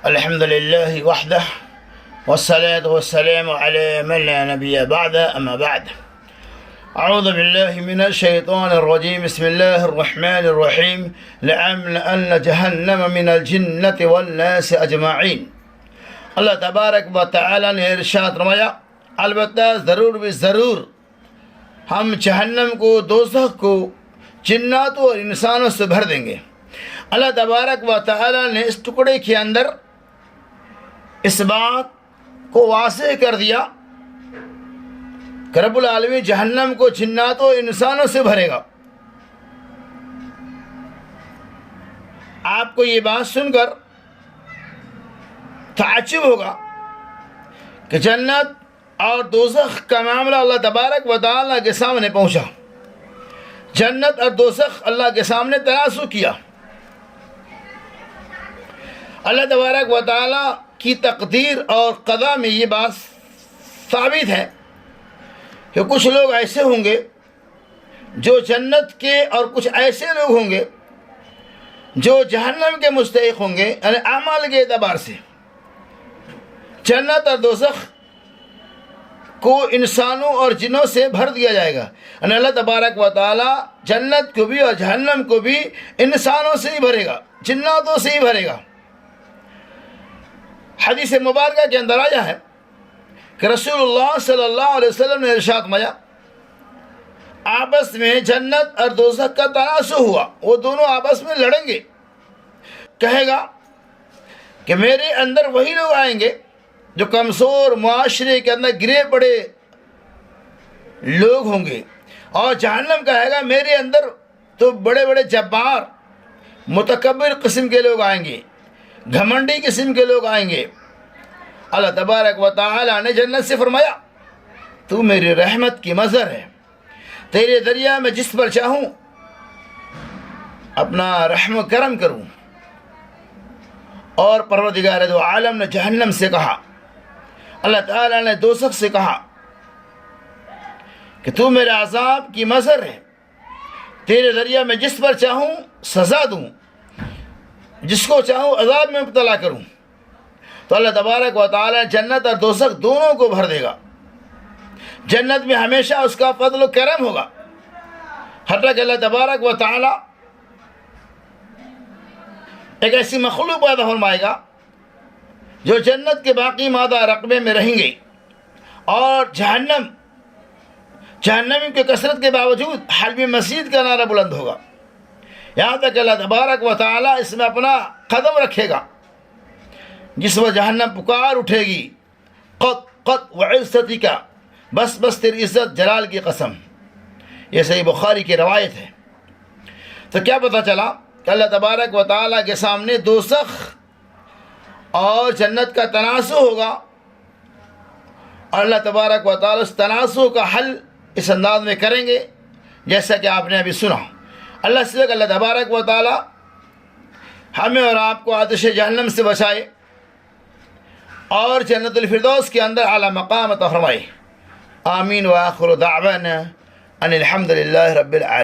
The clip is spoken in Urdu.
الحمد لله وحده والصلاة والسلام على من لا نبي بعده أما بعد أعوذ بالله من الشيطان الرجيم بسم الله الرحمن الرحيم لأملأن جهنم من الجنة والناس أجمعين. اللہ تبارک و تعالیٰ نے ارشاد فرمایا البتہ ضرور بھی ضرور ہم جہنم کو دوزخ کو جناتوں اور انسانوں سے بھر دیں گے. اللہ تبارک و تعالیٰ نے اس ٹکڑے کے اندر اس بات کو واضح کر دیا کہ رب العالمین جہنم کو جناتوں اور انسانوں سے بھرے گا. آپ کو یہ بات سن کر تعجب ہوگا کہ جنت اور دوزخ کا معاملہ اللہ تبارک و تعالیٰ کے سامنے پہنچا. جنت اور دوزخ اللہ کے سامنے ترازو کیا. اللہ تبارک و تعالیٰ کی تقدیر اور قضا میں یہ بات ثابت ہے کہ کچھ لوگ ایسے ہوں گے جو جنت کے اور کچھ ایسے لوگ ہوں گے جو جہنم کے مستحق ہوں گے. یعنی اعمال کے اعتبار سے جنت اور دوزخ کو انسانوں اور جنوں سے بھر دیا جائے گا. یعنی اللہ تبارک و تعالیٰ جنت کو بھی اور جہنم کو بھی انسانوں سے ہی بھرے گا, جناتوں سے ہی بھرے گا. حدیث مبارکہ کے اندر آیا ہے کہ رسول اللہ صلی اللہ علیہ وسلم نے ارشاد فرمایا آپس میں جنت اور دوزخ کا تنازع ہوا, وہ دونوں آپس میں لڑیں گے. کہے گا کہ میرے اندر وہی لوگ آئیں گے جو کمزور معاشرے کے اندر گرے پڑے لوگ ہوں گے, اور جہنم کہے گا میرے اندر تو بڑے بڑے جبار متکبر قسم کے لوگ آئیں گے, گھمنڈی قسم کے لوگ آئیں گے. اللہ تبارک و تعالیٰ نے جنت سے فرمایا تو میری رحمت کی مظہر ہے, تیرے ذریعہ میں جس پر چاہوں اپنا رحم و کرم کروں. اور پروردگار دو عالم نے جہنم سے کہا, اللہ تعالیٰ نے دوزخ سے کہا کہ تو میرے عذاب کی مظہر ہے, تیرے ذریعہ میں جس پر چاہوں سزا دوں, جس کو چاہوں عذاب میں مبتلا کروں. تو اللہ تبارک و تعالیٰ جنت اور دوزخ دونوں کو بھر دے گا. جنت میں ہمیشہ اس کا فضل و کرم ہوگا, حتیٰ کہ اللہ تبارک و تعالیٰ ایک ایسی مخلوق پیدا فرمائے گا جو جنت کے باقی مادہ رقبے میں رہیں گے, اور جہنمی کی کثرت کے باوجود حلم مسجد کا نعرہ بلند ہوگا, یہاں تک کہ اللہ تبارک و تعالیٰ اس میں اپنا قدم رکھے گا. جس وقت جہنم پکار اٹھے گی قط قط وعزتی کا, بس بس تیری عزت جلال کی قسم. یہ صحیح بخاری کی روایت ہے. تو کیا پتہ چلا کہ اللہ تبارک و تعالیٰ کے سامنے دوزخ اور جنت کا تنازع ہوگا, اور اللہ تبارک و تعالیٰ اس تنازع کا حل اس انداز میں کریں گے جیسا کہ آپ نے ابھی سنا. اللہ سے اللہ تبارک و تعالیٰ ہمیں اور آپ کو آتش جہنم سے بچائے اور جنت الفردوس کے اندر اعلیٰ مقام عطا فرمائے. آمین. وآخر دعوانا ان الحمد للہ رب العالمین.